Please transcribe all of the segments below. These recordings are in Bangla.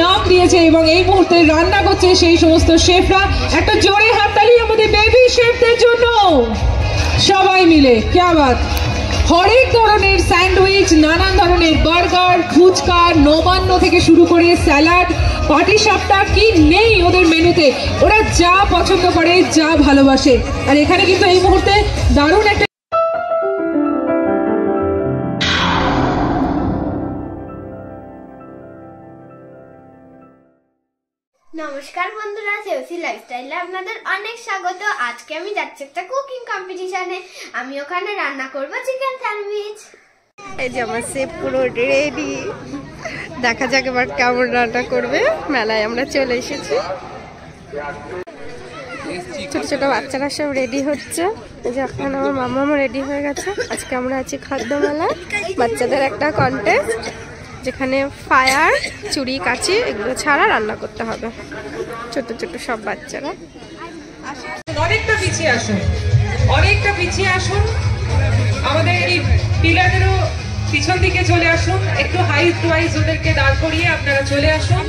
নাম দিয়েছে এবং এই মুহূর্তে রান্না করছে সেই সমস্ত শেফরা। একটা জোরে হাততালি আমাদের বেবি শেফদের জন্য, সবাই মিলে। क्या बात। হরেক ধরনের স্যান্ডউইচ, নানান ধরনের বার্গার, ফুচকা, নবান্ন থেকে শুরু করে স্যালাড, পাটিসাপটা, কি নেই ওদের মেনুতে। ওরা যা পছন্দ করে, যা ভালোবাসে। আর এখানে কিন্তু এই মুহূর্তে দারুণ একটা নমস্কার বন্ধুরা, সেওসি লাইফস্টাইলে আপনাদের অনেক স্বাগত। আজকে আমি যাচ্ছি একটা কুকিং কম্পিটিশনে। আমি ওখানে রান্না করব চিকেন স্যান্ডউইচ। এই যে আমার শেফ পুরো রেডি, দেখা যাক এবার কেমন রান্না করবে। মেলায় আমরা চলে এসেছি, ছোট ছোট বাচ্চারা সব রেডি হচ্ছে। এই যে এখন আমার মামাও রেডি হয়ে গেছে। আজকে আমরা আছি খাদ্য মেলা, বাচ্চাদের একটা কন্টেস্ট যেখানে ফায়ার, চুরি, কাচি এগুলো ছাড়া রান্না করতে হবে। ছোট ছোট সব বাচ্চারা। অনেকটা পিছিয়ে আসুন, অনেকটা পিছিয়ে আসুন। আমাদের এই পিলারেরও পিছন দিকে চলে আসুন। একটু হাইট ওয়াইজ ওদেরকে দাঁড় করিয়ে আপনারা চলে আসুন।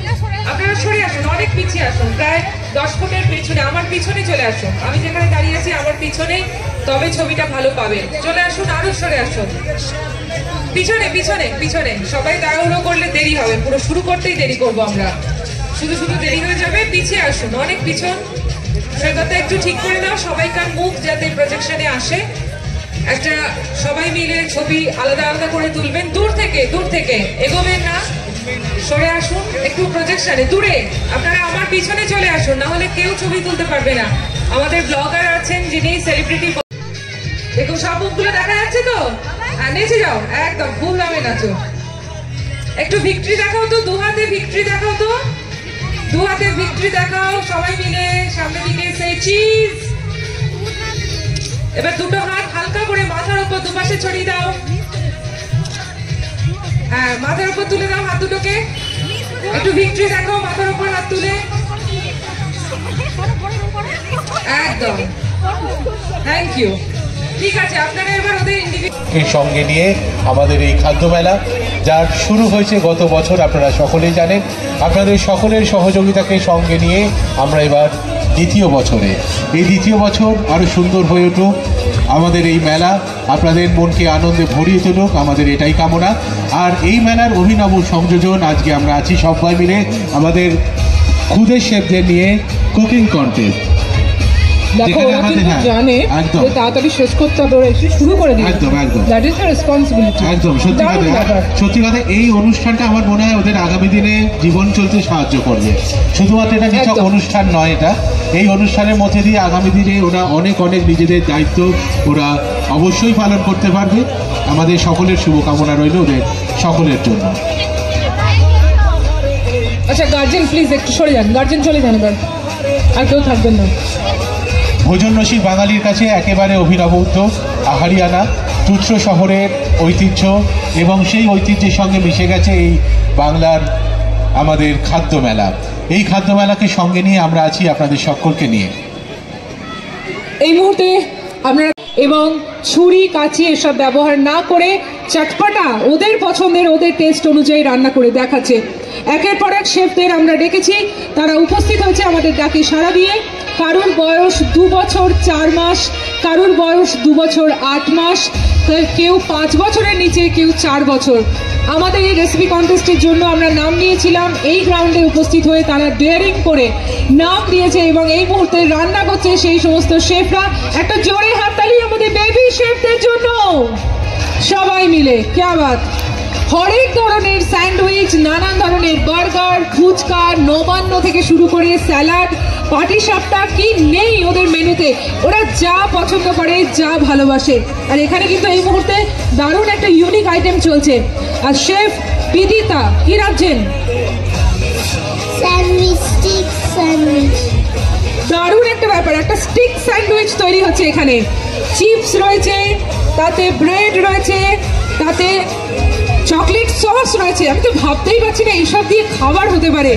আপনারা সরে আসুন, অনেক পিছিয়ে আসুন, প্রায় 10 ফুটের পেছনে। আমার পিছনে চলে আসুন, আমি যেখানে দাঁড়িয়ে আছি আমার পিছনে, তবে ছবিটা ভালো পাবে। চলে আসুন, আরো সরে আসুন। পিছনে পিছনে পিছনে সবাই তাড়াহুড়ো করলে দেরি হবে, পুরো শুরু করতেই দেরি করবো আমরা, শুধু শুধু দেরি হয়ে যাবে। পিছিয়ে আসুন, অনেক পিছন। সেটাতে একটু ঠিক করে দাও সবাইকার মুখ যাতে প্রজেকশনে আসে। একটা সবাই মিলে ছবি আলাদা আলাদা করে তুলবেন। দূর থেকে এগোবেন না, সরে আসুন একটু প্রজেকশনে দূরে। আপনারা আমার পিছনে চলে আসুন, না হলে কেউ ছবি তুলতে পারবে না। আমাদের ব্লগার আছেন যিনি সেলিব্রিটি। দেখুন সব মুখগুলো দেখা যাচ্ছে তো। নেচে যাও, একদম ফুল দামে নাচো। একটু ভিক্টরি দেখাও তো, দু হাতে ভিক্টরি দেখাও তো, দু হাতে ভিক্টরি দেখাও সবাই মিলে। সামনের দিকে সে চিজ। এবার দুটো হাত হালকা করে মাথার উপর দুপাশে ছড়িয়ে দাও। হ্যাঁ, মাথার উপর তুলে দাও হাত দুটোকে। একটু ভিক্টরি দেখাও মাথার উপর হাত তুলে, একদম। Thank you. ঠিক আছে, আপনারা এবার ওদের সঙ্গে নিয়ে আমাদের এই খাদ্য মেলা, যার শুরু হয়েছে গত বছর, আপনারা সকলেই জানেন। আপনাদের সকলের সহযোগিতাকে সঙ্গে নিয়ে আমরা এবার দ্বিতীয় বছরে, এই দ্বিতীয় বছর আরও সুন্দর হয়ে উঠুক আমাদের এই মেলা, আপনাদের মনকে আনন্দে ভরিয়ে তুলুক, আমাদের এটাই কামনা। আর এই মেলার অভিনব সংযোজন, আজকে আমরা আছি সবাই মিলে আমাদের খুদে শেফদের নিয়ে কুকিং কন্টেস্ট। দেখো ওরা কিন্তু জানে যে তাড়াতাড়ি শেষ করতে হবে, ওরা এসে শুরু করে দিয়েছে। একদম একদম, দ্যাট ইজ দ্য রেসপন্সিবিলিটি। একদম সত্যি কথা। এই অনুষ্ঠানটা আমার মনে হয় ওদের আগামী দিনে জীবন চলতে সাহায্য করবে। শুধুমাত্র এটা কিছু অনুষ্ঠান নয়, এটা এই অনুষ্ঠানের মধ্যে দিয়ে আগামী দিনে ওরা অনেক অনেক নিজেদের দায়িত্ব ওরা অবশ্যই পালন করতে পারবে। আমাদের সকলের শুভকামনা রইল ওদের সকলের জন্য। আচ্ছা গার্জেন প্লিজ একটু সরে যান, গার্জেন চলে যান এবার, আর কেউ থাকবেন না। ভোজনরসিক বাঙালির কাছে একেবারে অভিনব উদ্যোগ, আহারিয়ানা তুচ্ছ শহরের ঐতিহ্য এবং সেই ঐতিহ্যের সঙ্গে মিশে গেছে এই বাংলার আমাদের খাদ্য মেলা। এই খাদ্য মেলাকে সঙ্গে নিয়ে আমরা আছি আপনাদের সকলকে নিয়ে। এই মুহূর্তে আপনারা এবং ছুরি, কাঁচি এসব ব্যবহার না করে চটপটা ওদের পছন্দের, ওদের টেস্ট অনুযায়ী রান্না করে দেখাচ্ছে। একের পর এক শেফদের আমরা ডেকেছি, তারা উপস্থিত হয়েছে আমাদের ডাকে সাড়া দিয়ে। কারুর বয়স 2 বছর 4 মাস, কারুর বয়স 2 বছর 8 মাস, কেউ 5 বছরের নিচে, কেউ 4 বছর। আমাদের এই রেসিপি কন্টেস্টের জন্য আমরা নাম নিয়েছিলাম। এই গ্রাউন্ডে উপস্থিত হয়ে তারা ডেয়ারিং করে নাম দিয়েছে এবং এই মুহূর্তে রান্না করছে সেই সমস্ত শেফরা। একটা জোরে হাততালি আমাদের বেবি শেফদের জন্য, সবাই মিলে। क्या बात। হরেক ধরনের স্যান্ডউইচ, নানান ধরনের বার্গার, ফুচকা, নবান্ন থেকে শুরু করে স্যালাড, পাটিসাপটা, কি নেই ওদের মেনুতে। ওরা যা পছন্দ করে, যা ভালোবাসে। আর এখানে কিন্তু এই মুহূর্তে দারুণ একটা ইউনিক আইটেম চলছে। আর শেফ বিদিতা কি রাখছেন? Sandwich, stick sandwich. দারুণ একটা ব্যাপার, একটা স্টিক স্যান্ডউইচ তৈরি হচ্ছে এখানে। চিপস রয়েছে, তাতে ব্রেড রয়েছে, তাতে চকলেট সস রয়েছে। আমি তো ভাবতেই পারছি না এইসব দিয়ে খাবার হতে পারে।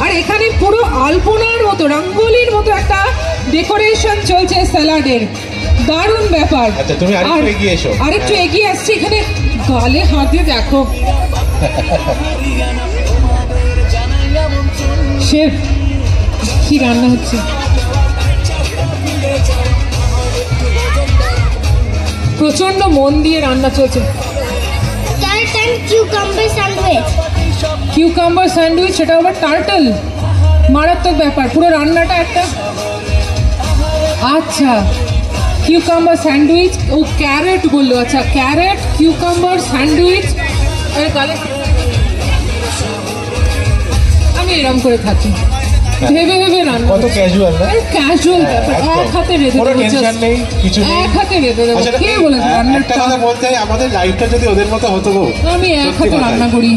আর এখানে পুরো আলপনার মতো, রঙ্গোলির মতো একটা ডেকোরেশন চলছে স্যালাডের। দারুণ ব্যাপার। আরেকটু এগিয়ে আসছি, এখানে গালে হাত দিয়ে দেখো। শেফ কি রান্না হচ্ছে? প্রচন্ড মন দিয়ে রান্না চলছে। Turtle cucumber sandwich. Cucumber sandwich, সেটা আবার টার্টল, মারাত্মক ব্যাপার। পুরো রান্নাটা একটা, আচ্ছা কিউকাম্বার স্যান্ডউইচ, ও ক্যারেট বললো, আচ্ছা ক্যারেট কিউকাম্বার স্যান্ডউইচ। গালে আমি এরকম করে থাকি, ভেবে ভেবে রান্না, কত ক্যাজুয়াল না, ক্যাজুয়াল ব্যাপার, এক হাতে রেঁধে কোনো দেবো, টেনশন নেই, কিছু নেই, এক হাতে রেঁধে দেবো। আসলে কে বলেছে রান্নার একটা কথা বলতে হয়, আমাদের লাইফটা যদি ওদের মতো হতো গো, আমি এক সত্যি হাতে কথাই। রান্না করি,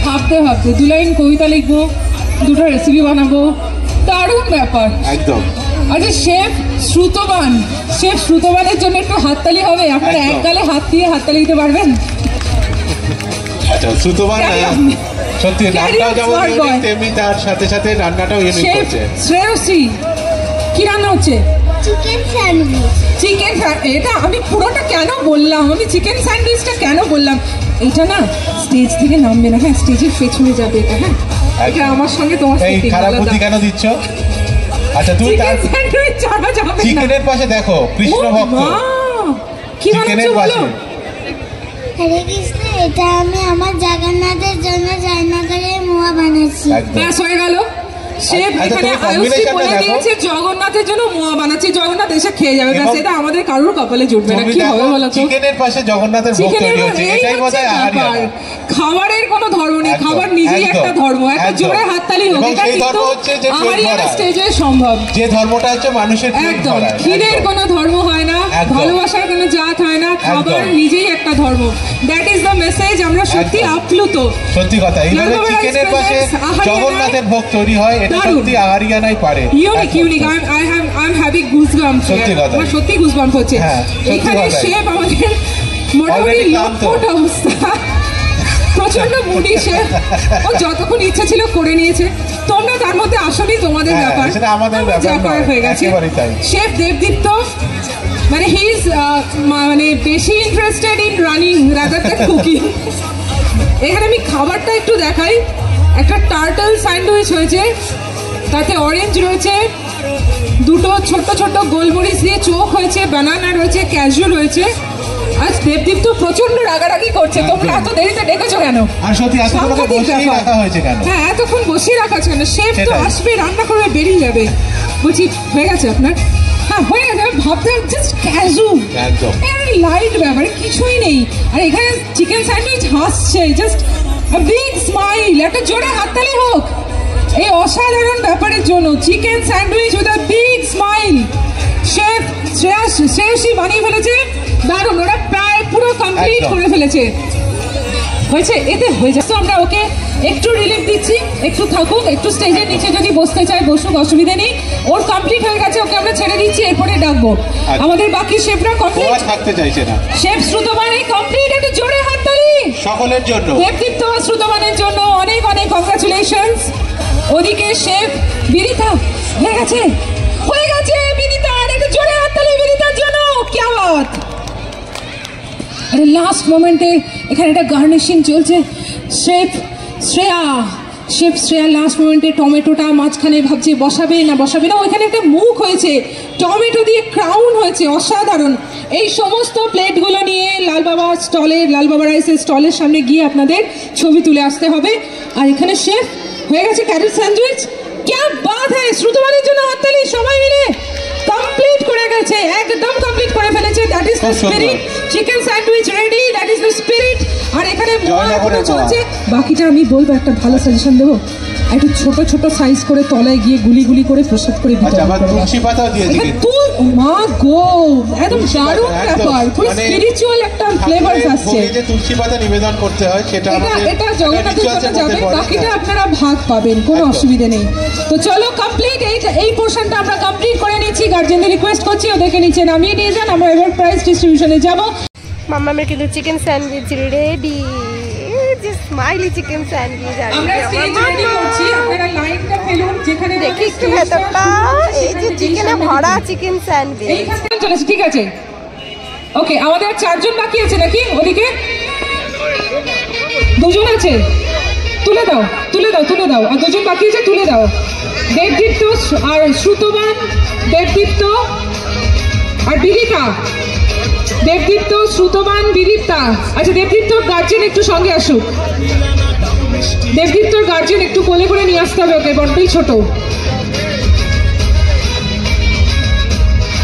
ভাবতে ভাবতে 2 লাইন কবিতা লিখবো, 2টা রেসিপি বানাবো, দারুণ ব্যাপার। একদম। আচ্ছা শেফ শ্রুতবান, শেফ শ্রুতবানের জন্য একটু হাততালি হবে, আপনারা একদম। এক গালে হাত দিয়ে হাততালি দিতে পারবেন? আচ্ছা শ্রুতবান, সত্যি রান্নাটাও যেমন ইউনিক, তেমনি তার সাথে সাথে রান্নাটাও ইউনিক শেফ করছে। শ্রেয়সী, কি রান্না হচ্ছে? Chicken sandwich. চিকেন, এটা আমি পুরোটা কেন বললাম, আমি চিকেন স্যান্ডউইচটা কেন বললাম, এটা না স্টেজ থেকে নামবে না, হ্যাঁ স্টেজের পেছনে যাবে এটা, হ্যাঁ এটা আমার সঙ্গে তোমার এই সাথে খারাপ বুদ্ধি কেন দিচ্ছ? আচ্ছা তুমি তার চিকেন স্যান্ডউইচ ছাড়া যাবে না। চিকেনের পাশে দেখো কৃষ্ণ ও ভক্ত, মা, কি চিকেনের বানাচ্ছো পাশে বলো? হরে কৃষ্ণ, এটা আমি আমার জগন্নাথের জন্য জয়নগরের মোয়া বানাচ্ছি। একদম। ব্যাস হয়ে গেল। শেফ আচ্ছা, এখানে তোমার আয়ুষী combination-টা বলে দেখো। দিয়েছে জগন্নাথের জন্য মোয়া বানাচ্ছি, জগন্নাথ এসে খেয়ে যাবে, ব্যাস এবং এটা আমাদের কারোর কপালে জুটবে না। তুমি কি দেখো, হবে বলো তো? চিকেনের পাশে জগন্নাথের ভোগ তৈরি হচ্ছে, এই এটাই হচ্ছে বোধহয় আহারিয়া। ব্যাপার। খাবারের কোনো ধর্ম নেই, একদম, খাবার নিজেই একদম, একটা ধর্ম, একটা একদম। জোরে হাততালি হোক। এবং এটা সেই কিন্তু ধর্ম হচ্ছে যে পেট আহারিয়ানা ভরা। স্টেজে সম্ভব। যে ধর্মটা হচ্ছে মানুষের পেট একদম, ভরা। খিদের একদম। কোনো ধর্ম হয় না, একদম। ভালোবাসার কোনো জাত হয় না, খাবার একদম। নিজেই একটা ধর্ম। That is the message. আমরা সত্যি একদম। আপ্লুত। সত্যি কথা, এইভাবে লালবাবা চিকেনের রাইস পাশে প্রেজেন্টস আহারিয়ানায় জগন্নাথের ভোগ তৈরি হয়, এটা দারুণ। সত্যি আহারিয়ানাই পারে। Unique unique, I am having goosebumps. সত্যি কথা। আমার সত্যি গুজবাম্প হচ্ছে। হ্যাঁ, সত্যি এখানে কথাই। শেফ আমাদের মোটামুটি Already ক্লান্ত। লটপট অবস্থা, প্রচন্ড মুডি শেফ, ও যতক্ষণ ইচ্ছা ছিল করে নিয়েছে। তোমরা তার মধ্যে আসলেই তোমাদের হ্যাঁ, ব্যাপার, সেটা আমাদের আমার ব্যাপার যা করার নয়, হয়ে গেছে। একেবারেই তাই। শেফ দেবদীপ্ত মানে হি ইজ মানে বেশি interested in running rather than cooking. এখানে আমি খাবারটা একটু দেখাই। একটা টার্টল স্যান্ডউইচ হয়েছে, তাতে অরেঞ্জ রয়েছে, 2টো ছোট্ট ছোট্ট গোলমরিচ দিয়ে চোখ হয়েছে, বানানা রয়েছে, ক্যাজু রয়েছে। আজ দেবদীপ্ত প্রচন্ড রাগারাগি করছে, তোমরা এত দেরিতে ডেকেছো কেন? আর সত্যি এতক্ষণ ওকে সাংঘাতিক বসিয়েই ব্যাপার। রাখা হয়েছে কেন? হ্যাঁ এতক্ষণ বসিয়ে রাখা আছে কেন? শেফ তো সেটাই। আসবে, রান্না করবে, বেরিয়ে যাবে। বলছি হয়ে গেছে আপনার? হ্যাঁ হয়ে গেছে। আমি ভাবতে জাস্ট ক্যাজু, একদম। লাইট ব্যাপারে কিছুই নেই। আর এখানে চিকেন স্যান্ডউইচ হাসছে, জাস্ট বিগ স্মাইল। একটা জোরে হাততালি হোক এই অসাধারণ ব্যাপারের জন্য। Chicken sandwich with a big smile. Chef Shreyasi বানিয়ে ফেলেছে, দারুণ। ওরা প্রায় পুরো কমপ্লিট একদম। করে ফেলেছে। হয়েছে, এতে হয়ে যাচ্ছে। তো আমরা ওকে একটু রিলিফ দিচ্ছি, একটু থাকুক, একটু স্টেজের নিচে যদি বসতে চায় বসুক, অসুবিধা নেই। ওর কমপ্লিট হয়ে গেছে, ওকে আমরা ছেড়ে দিচ্ছি, এরপরে ডাকবো। আচ্ছা। আমাদের বাকি শেফরা ও কমপ্লিট। আর থাকতে চাইছে না। শেফ শ্রুতবাণী কমপ্লিট, একটু জোরে হাততালি সকলের জন্য। দেবদীপ্ত শ্রুতবাণের জন্য অনেক অনেক কংগ্রাচুলেশনস। ওদিকে শেফ বিরিতা হয়ে গেছে, হয়ে গেছে বিরিতা, একটু জোরে হাততালি বিরিতার জন্য। কি আওয়াজ! আরে লাস্ট মোমেন্টে এখানে একটা গার্নিশিং চলছে। শেফ শ্রেয়া লাস্ট মোমেন্টে টমেটোটা মাঝখানে ভাবছে বসাবে না বসাবে না, ওইখানে একটা মুখ হয়েছে, টমেটো দিয়ে ক্রাউন হয়েছে, অসাধারণ। এই সমস্ত প্লেটগুলো নিয়ে লালবাবা রাইসের স্টলের সামনে গিয়ে আপনাদের ছবি তুলে আসতে হবে। আর এখানে শেফ হয়ে গেছে ক্যারেট স্যান্ডউইচ। क्या बात है! শ্রুতবাণীর জন্য হাততালি সবাই মিলে। কমপ্লিট করে গেছে, একদম কমপ্লিট করে ফেলেছে। That is the spirit. Chicken sandwich ready, that is the spirit. আর এখানে জয়নগরের চলছে। বাকিটা আমি বলবো, একটা ভালো সাজেশন দেবো, একটু ছোট ছোট সাইজ করে তলায় গিয়ে গুলি গুলি করে প্রসাদ করে আচ্ছা, বিতরণ আবার করো। তুলসী পাতাও দিয়েছে এখানে কিন্তু। মা গো, একদম তুলসী পাতা, দারুণ একদম। ব্যাপার, পুরো মানে স্পিরিচুয়াল একটা ফ্লেভার ঠাকুরের আসছে। ভোগে যে তুলসী পাতা নিবেদন করতে হয়, সেটা আমাদের এটা জগন্নাথের rituals সাথে এর যাবে, মধ্যে পড়ে। বাকিটা আপনারা ভাগ পাবেন, কোনো একদম। অসুবিধা নেই। তো চলো কমপ্লিট, এই পোর্শনটা আমরা কমপ্লিট করে নিচ্ছি। গার্জেনদের রিকোয়েস্ট করছি ওদেরকে নিচে নামিয়ে নিয়ে যান, আমরা এবার প্রাইস ডিস্ট্রিবিউশনে যাব। মাম্মামের কিন্তু চিকেন স্যান্ডউইচ রেডি, যে স্মাইলি চিকেন স্যান্ডউইচ। আর আমরা স্টেজ রেডি করছি, আপনারা লাইনটা ফেলুন যেখানে দেখি একটু ভেতরটা, এই যে চিকেনে ভরা চিকেন স্যান্ডউইচ। এইখানে চলেছে, ঠিক আছে। ওকে, আমাদের 4 জন বাকি আছে নাকি? ওদিকে 2 জন আছে। তুলে দাও তুলে দাও তুলে দাও, আর দুজন বাকি আছে, তুলে দাও। দেবদীপ্ত আর শ্রুতবান, দেবদীপ্ত আর বিদিতা, দেবদীপ্ত, শ্রুতবান, বিদিতা। আচ্ছা দেবদীপ্তর গার্জেন একটু সঙ্গে আসুক, দেবদীপ্তর গার্জেন একটু কোলে করে নিয়ে আসতে হবে ওকে, বড্ডই ছোট।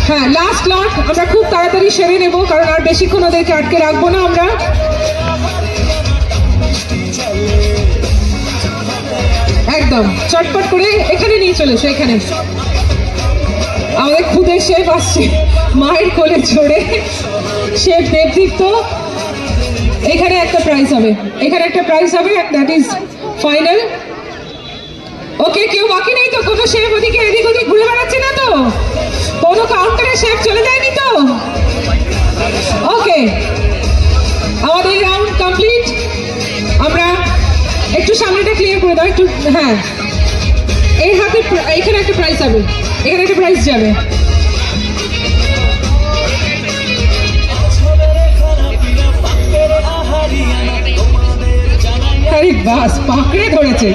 হ্যাঁ লাস্ট লট আমরা খুব তাড়াতাড়ি সেরে নেব, কারণ আর বেশিক্ষণ ওদেরকে আটকে রাখবো না আমরা। একদম চটপট করে এখানে নিয়ে চলে এসো, এখানে আমাদের খুদে শেফ আসছে মায়ের কোলে চড়ে। শেফ দেবদীপ্ত, এখানে একটা প্রাইজ হবে, এখানে একটা প্রাইজ হবে, দ্যাট ইজ ফাইনাল। ওকে কেউ বাকি নেই তো? কোনো শেফ ওদিকে এদিক ওদিক ঘুরে বেড়াচ্ছে না তো? কোনো কাউন্টারে শেফ চলে যায়নি তো? ওকে আমাদের রাউন্ড কমপ্লিট। আমরা একটু সামনেটা ক্লিয়ার করে দাও একটু। হ্যাঁ এই হাতে এখানে একটা প্রাইজ হবে, এখানে একটা প্রাইজ যাবে। আরে বাস পাকড়ে ধরেছে।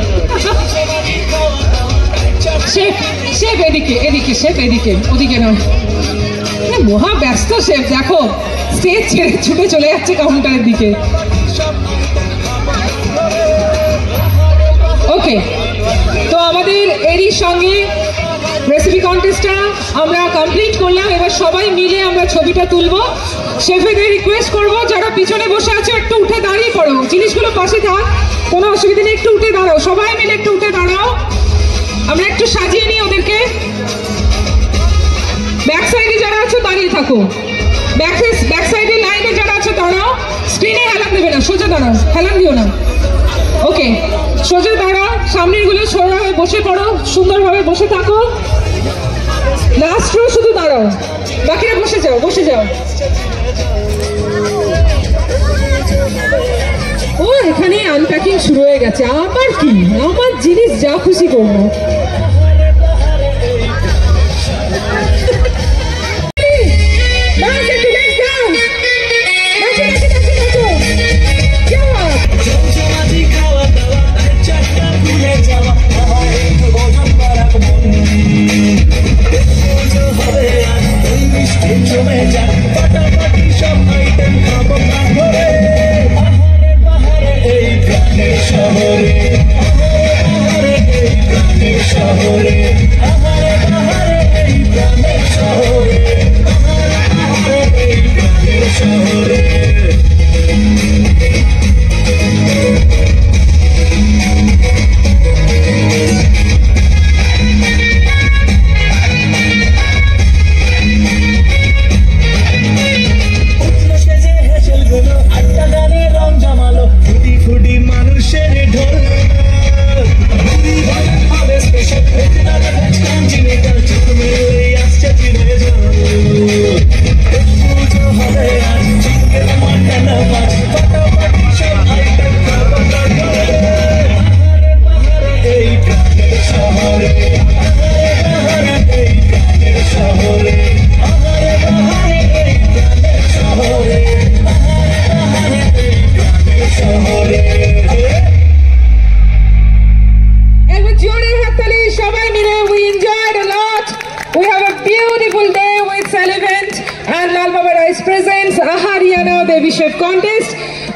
শেফ শেফ এদিকে এদিকে, শেফ এদিকে, ওদিকে নয়। মহা ব্যস্ত শেফ, দেখো স্টেজ ছেড়ে ছুটে চলে যাচ্ছে কাউন্টারের দিকে। ওকে তো আমাদের এরই সঙ্গে রেসিপি কন্টেস্টটা আমরা কমপ্লিট করলাম। এবার সবাই মিলে আমরা ছবিটা তুলবো। শেফেদের রিকোয়েস্ট করবো যারা পিছনে বসে আছে একটু উঠে দাঁড়িয়ে পড়ো, জিনিসগুলো পাশে থাক, কোনো অসুবিধা নেই, একটু উঠে দাঁড়াও, সবাই মিলে একটু উঠে দাঁড়াও। আমরা একটু সাজিয়ে নিই ওদেরকে। ব্যাক সাইডে যারা আছো দাঁড়িয়ে থাকো, ব্যাক সাইডে লাইনে যারা আছো দাঁড়াও, স্ক্রিনে হেলান দেবে না, সোজা দাঁড়াও, হেলান দিও না। ওকে সোজা দাঁড়াও, সামনের গুলো সোজা হয়ে বসে পড়ো, সুন্দরভাবে বসে থাকো। লাস্ট রো শুধু দাঁড়াও, বাকিরা বসে যাও, বসে যাও। ও এখানে আনপ্যাকিং শুরু হয়ে গেছে, আবার কি আমার জিনিস যা খুশি করবো।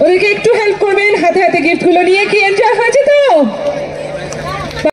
ওদেরকে একটু হেল্প করবেন, হাতে হাতে গিফট গুলো নিয়ে। কি এনজয় হয়েছে তো?